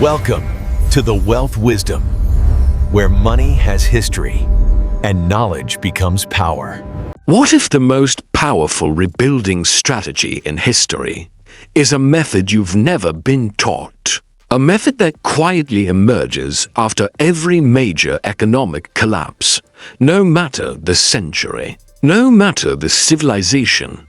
Welcome to the Wealth Wisdom, where money has history and knowledge becomes power. What if the most powerful rebuilding strategy in history is a method you've never been taught? A method that quietly emerges after every major economic collapse, no matter the century, no matter the civilization.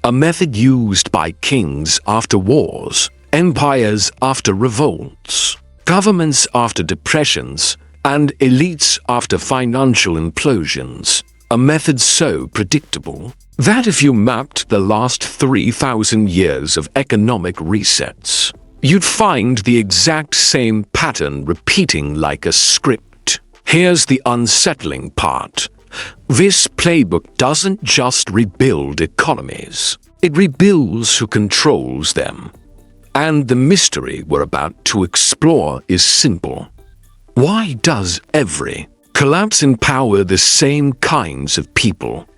A method used by kings after wars, empires after revolts, governments after depressions, and elites after financial implosions. A method so predictable that if you mapped the last 3,000 years of economic resets, you'd find the exact same pattern repeating like a script. Here's the unsettling part. This playbook doesn't just rebuild economies. It rebuilds who controls them. And the mystery we're about to explore is simple. Why does every collapse empower the same kinds of people,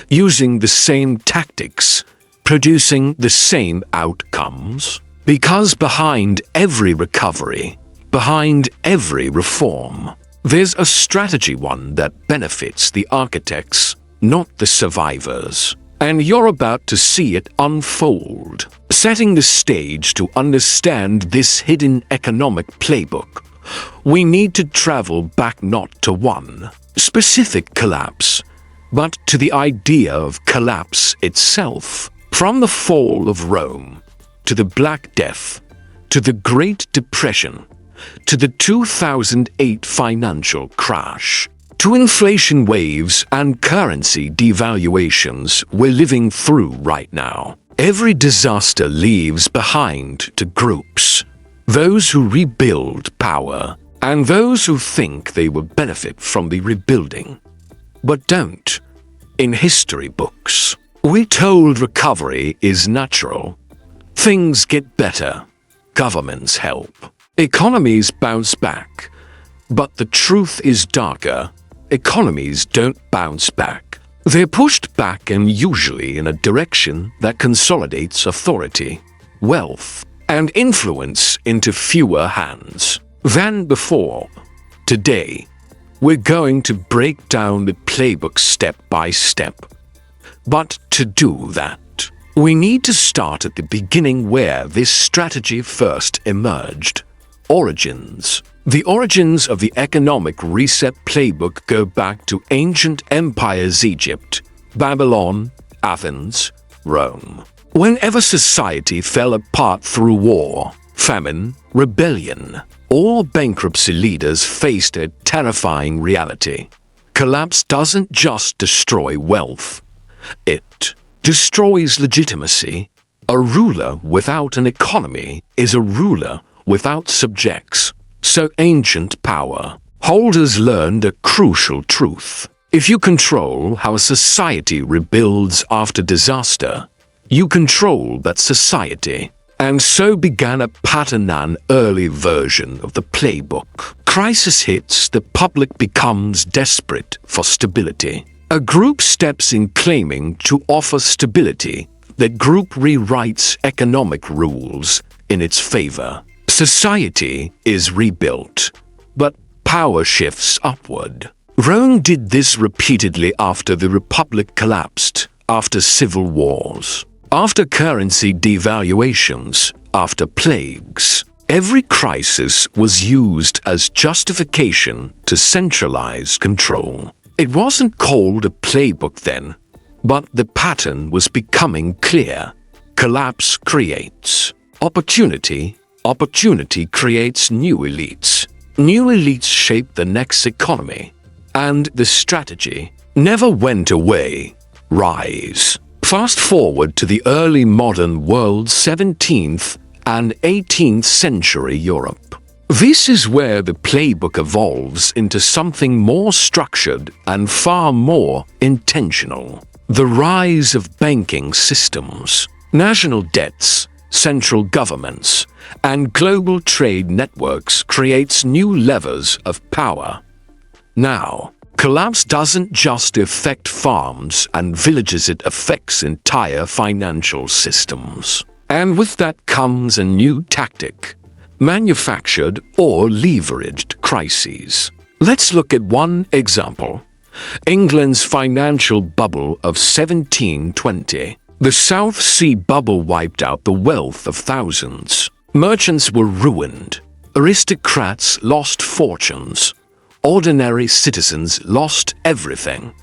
using the same tactics, producing the same outcomes? Because behind every recovery, behind every reform, there's a strategy, one that benefits the architects, not the survivors. And you're about to see it unfold. Setting the stage to understand this hidden economic playbook, we need to travel back not to one specific collapse, but to the idea of collapse itself. From the fall of Rome, to the Black Death, to the Great Depression, to the 2008 financial crash, to inflation waves and currency devaluations we're living through right now. Every disaster leaves behind two groups: those who rebuild power and those who think they will benefit from the rebuilding, but don't. In history books, we're told recovery is natural. Things get better. Governments help. Economies bounce back. But the truth is darker. Economies don't bounce back. They're pushed back, and usually in a direction that consolidates authority, wealth, and influence into fewer hands than before. Today, we're going to break down the playbook step by step. But to do that, we need to start at the beginning, where this strategy first emerged. Origins. The origins of the economic reset playbook go back to ancient empires: Egypt, Babylon, Athens, Rome. Whenever society fell apart through war, famine, rebellion, or bankruptcy, leaders faced a terrifying reality. Collapse doesn't just destroy wealth, it destroys legitimacy. A ruler without an economy is a ruler without subjects. So ancient power holders learned a crucial truth. If you control how a society rebuilds after disaster, you control that society. And so began a pattern, an early version of the playbook. Crisis hits, the public becomes desperate for stability. A group steps in claiming to offer stability. That group rewrites economic rules in its favor. Society is rebuilt, but power shifts upward. Rome did this repeatedly after the Republic collapsed, after civil wars, after currency devaluations, after plagues. Every crisis was used as justification to centralize control. It wasn't called a playbook then, but the pattern was becoming clear. Collapse creates opportunity. Opportunity creates new elites. New elites shape the next economy. And the strategy never went away. Rise. Fast forward to the early modern world, 17th and 18th century Europe. This is where the playbook evolves into something more structured and far more intentional. The rise of banking systems, national debts, central governments, and global trade networks creates new levers of power. Now, collapse doesn't just affect farms and villages, it affects entire financial systems. And with that comes a new tactic: manufactured or leveraged crises. Let's look at one example. England's financial bubble of 1720. The South Sea bubble wiped out the wealth of thousands. Merchants were ruined. Aristocrats lost fortunes. Ordinary citizens lost everything.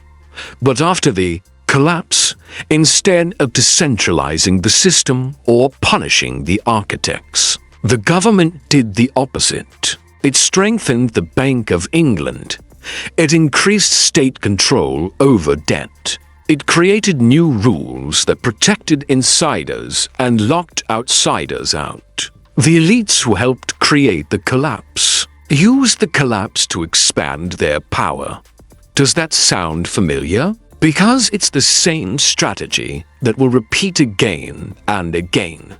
But after the collapse, instead of decentralizing the system or punishing the architects, the government did the opposite. It strengthened the Bank of England. It increased state control over debt. It created new rules that protected insiders and locked outsiders out. The elites who helped create the collapse used the collapse to expand their power. Does that sound familiar? Because it's the same strategy that will repeat again and again.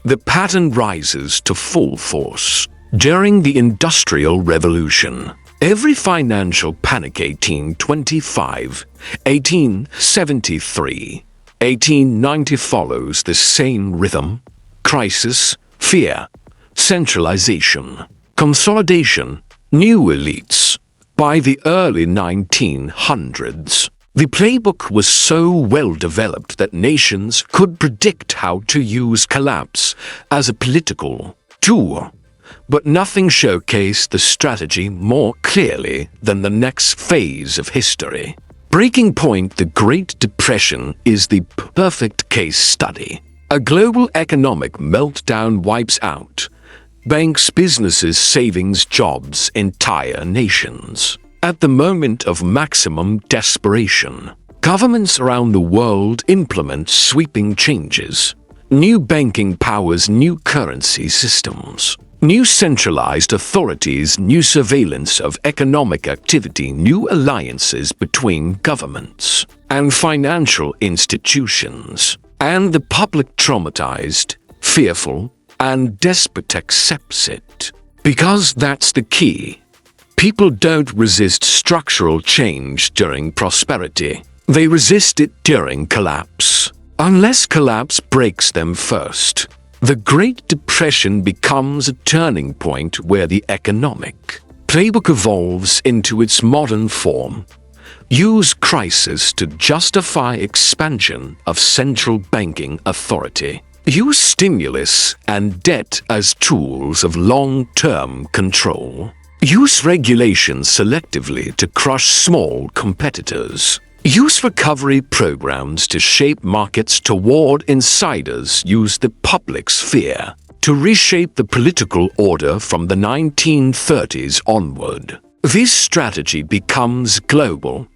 The pattern rises to full force. During the Industrial Revolution, every financial panic 1825, 1873, 1890 follows the same rhythm: crisis, fear, centralization, consolidation, new elites. By the early 1900s, the playbook was so well developed that nations could predict how to use collapse as a political tool. But nothing showcased the strategy more clearly than the next phase of history. Breaking point: the Great Depression is the perfect case study. A global economic meltdown wipes out banks, businesses, savings, jobs, entire nations. At the moment of maximum desperation, governments around the world implement sweeping changes. New banking powers, new currency systems, new centralized authorities, new surveillance of economic activity, new alliances between governments and financial institutions. And the public, traumatized, fearful, and desperate, accepts it. Because that's the key. People don't resist structural change during prosperity. They resist it during collapse. Unless collapse breaks them first. The Great Depression becomes a turning point where the economic playbook evolves into its modern form. Use crisis to justify expansion of central banking authority. Use stimulus and debt as tools of long-term control. Use regulations selectively to crush small competitors. Use recovery programs to shape markets toward insiders. Use the public's fear to reshape the political order from the 1930s onward. This strategy becomes global.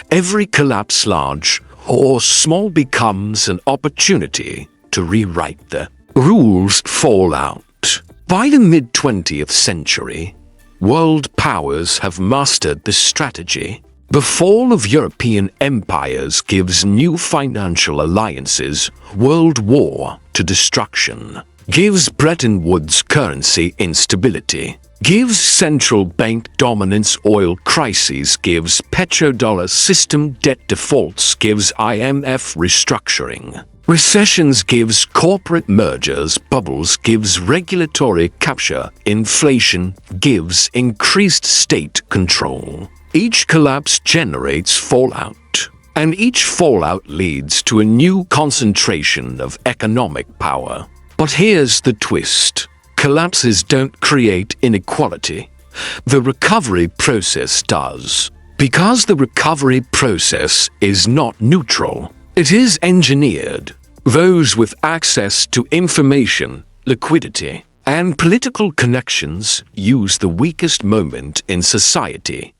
Every collapse, large or small, becomes an opportunity to rewrite the rules. Fallout. By the mid-20th century, world powers have mastered the strategy. The fall of European empires gives new financial alliances. World War to destruction gives Bretton Woods currency instability, gives central bank dominance. Oil crises gives petrodollar system debt defaults, gives IMF restructuring. Recessions gives corporate mergers. Bubbles gives regulatory capture. Inflation gives increased state control. Each collapse generates fallout, and each fallout leads to a new concentration of economic power. But here's the twist. Collapses don't create inequality. The recovery process does. Because the recovery process is not neutral. It is engineered. Those with access to information, liquidity, and political connections use the weakest moment in society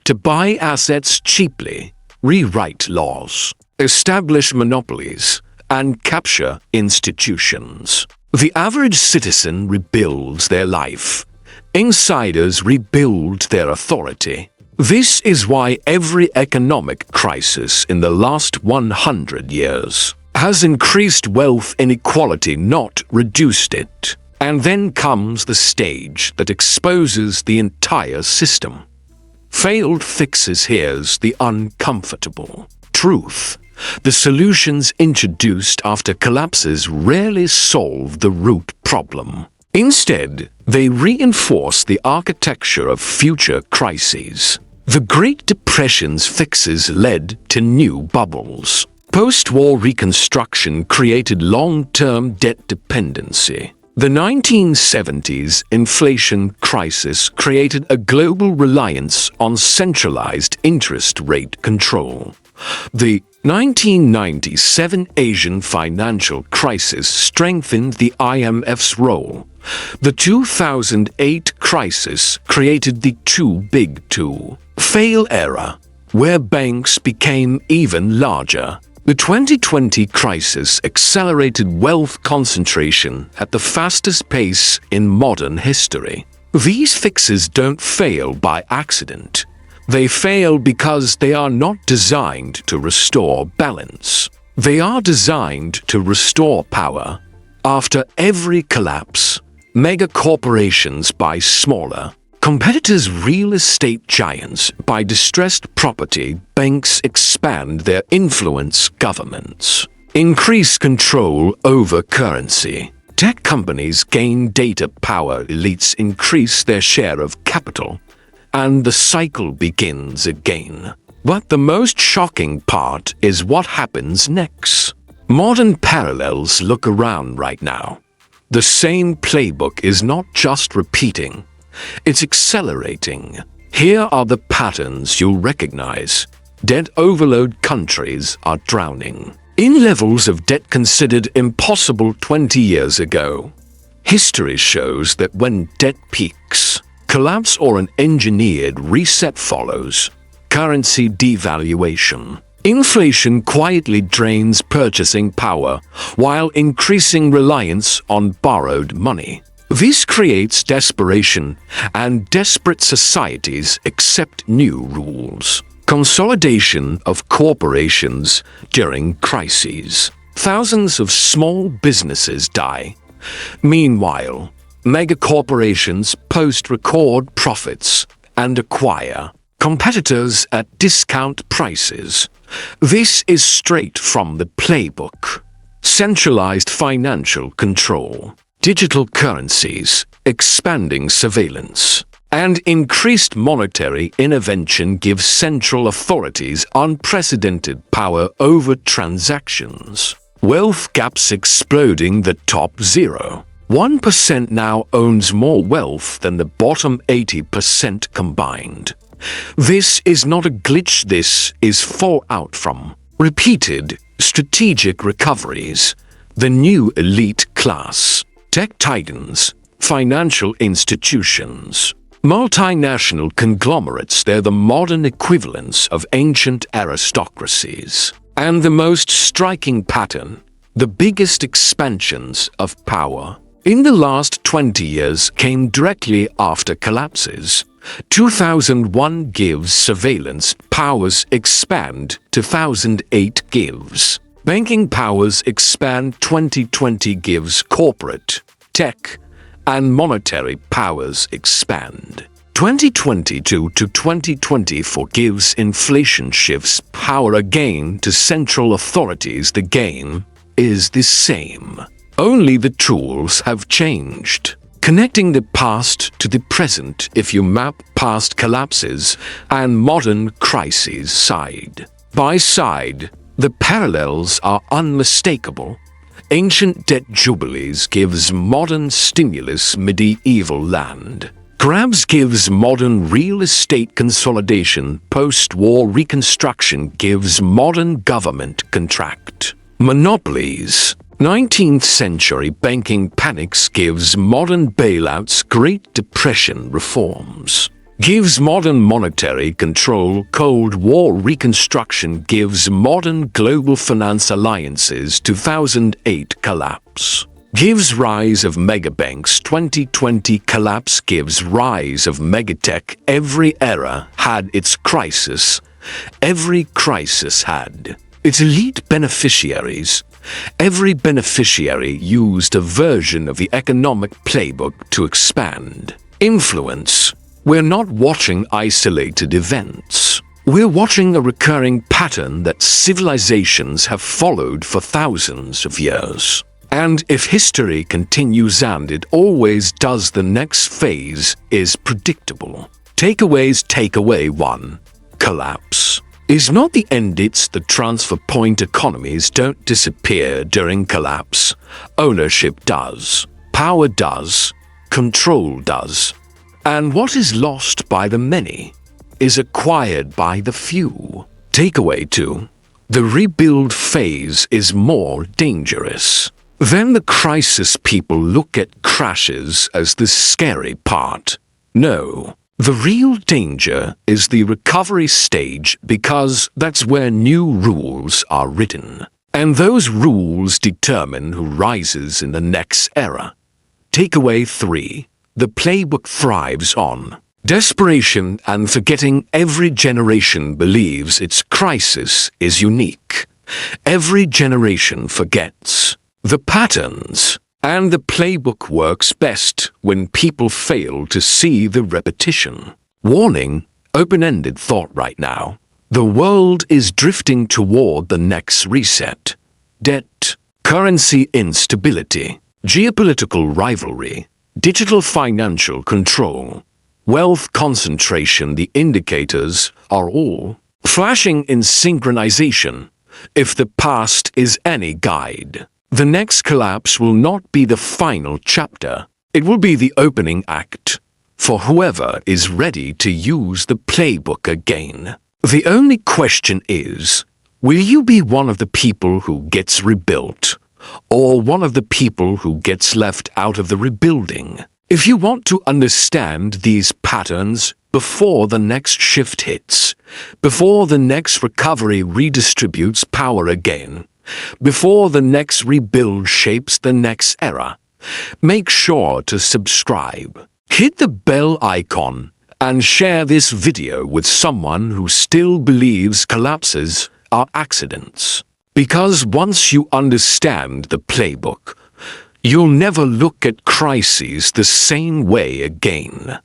to buy assets cheaply, rewrite laws, establish monopolies, and capture institutions. The average citizen rebuilds their life. Insiders rebuild their authority. This is why every economic crisis in the last 100 years has increased wealth inequality, not reduced it. And then comes the stage that exposes the entire system. Failed fixes. Here's the uncomfortable truth. The solutions introduced after collapses rarely solve the root problem. Instead, they reinforce the architecture of future crises. The Great Depression's fixes led to new bubbles. Post-war reconstruction created long-term debt dependency. The 1970s inflation crisis created a global reliance on centralized interest rate control. The 1997 Asian financial crisis strengthened the IMF's role. The 2008 crisis created the too big to fail era, where banks became even larger. The 2020 crisis accelerated wealth concentration at the fastest pace in modern history. These fixes don't fail by accident. They fail because they are not designed to restore balance. They are designed to restore power. After every collapse, mega corporations buy smaller. Competitors, real estate giants, buy distressed property. Banks expand their influence. Governments increase control over currency. Tech companies gain data power. Elites increase their share of capital. And the cycle begins again. But the most shocking part is what happens next. Modern parallels look around right now. The same playbook is not just repeating. It's accelerating. Here are the patterns you'll recognize. Debt overload. Countries are drowning in levels of debt considered impossible 20 years ago. History shows that when debt peaks, collapse or an engineered reset follows. Currency devaluation. Inflation quietly drains purchasing power while increasing reliance on borrowed money. This creates desperation, and desperate societies accept new rules. Consolidation of corporations during crises. Thousands of small businesses die. Meanwhile, megacorporations post record profits and acquire competitors at discount prices. This is straight from the playbook. Centralized financial control. Digital currencies, expanding surveillance, and increased monetary intervention give central authorities unprecedented power over transactions. Wealth gaps exploding. The top 0.1% now owns more wealth than the bottom 80% combined. This is not a glitch. This is fallout from repeated strategic recoveries. The new elite class. Tech titans, financial institutions, multinational conglomerates. They're the modern equivalents of ancient aristocracies. And the most striking pattern, the biggest expansions of power in the last 20 years came directly after collapses. 2001 gives surveillance powers expand. 2008 gives banking powers expand. 2020 gives corporate, tech, and monetary powers expand. 2022 to 2024 gives inflation shifts power again to central authorities. The game is the same. Only the tools have changed. Connecting the past to the present. If you map past collapses and modern crises side by side, the parallels are unmistakable. Ancient debt jubilees gives modern stimulus. Medieval land grabs gives modern real estate consolidation. Post-war reconstruction gives modern government contract. Monopolies. 19th century banking panics gives modern bailouts. Great Depression reforms gives modern monetary control. Cold War reconstruction gives modern global finance alliances. 2008 collapse gives rise of megabanks. 2020 collapse gives rise of megatech. Every era had its crisis. Every crisis had its elite beneficiaries. Every beneficiary used a version of the economic playbook to expand influence. We're not watching isolated events. We're watching a recurring pattern that civilizations have followed for thousands of years. And if history continues and it always does, the next phase is predictable. Takeaway 1. Collapse is not the end, it's the transfer point. Economies don't disappear during collapse. Ownership does. Power does. Control does. And what is lost by the many is acquired by the few. Takeaway 2. The rebuild phase is more dangerous. Then the crisis. People look at crashes as the scary part. No, the real danger is the recovery stage, because that's where new rules are written. And those rules determine who rises in the next era. Takeaway 3. The playbook thrives on desperation and forgetting. Every generation believes its crisis is unique. Every generation forgets the patterns, and the playbook works best when people fail to see the repetition. Warning, open-ended thought right now. The world is drifting toward the next reset. Debt, currency instability, geopolitical rivalry, digital financial control, wealth concentration. The indicators are all flashing in synchronization. If the past is any guide, the next collapse will not be the final chapter. It will be the opening act for whoever is ready to use the playbook again. The only question is, will you be one of the people who gets rebuilt, or one of the people who gets left out of the rebuilding? If you want to understand these patterns before the next shift hits, before the next recovery redistributes power again, before the next rebuild shapes the next era, make sure to subscribe, hit the bell icon, and share this video with someone who still believes collapses are accidents. Because once you understand the playbook, you'll never look at crises the same way again.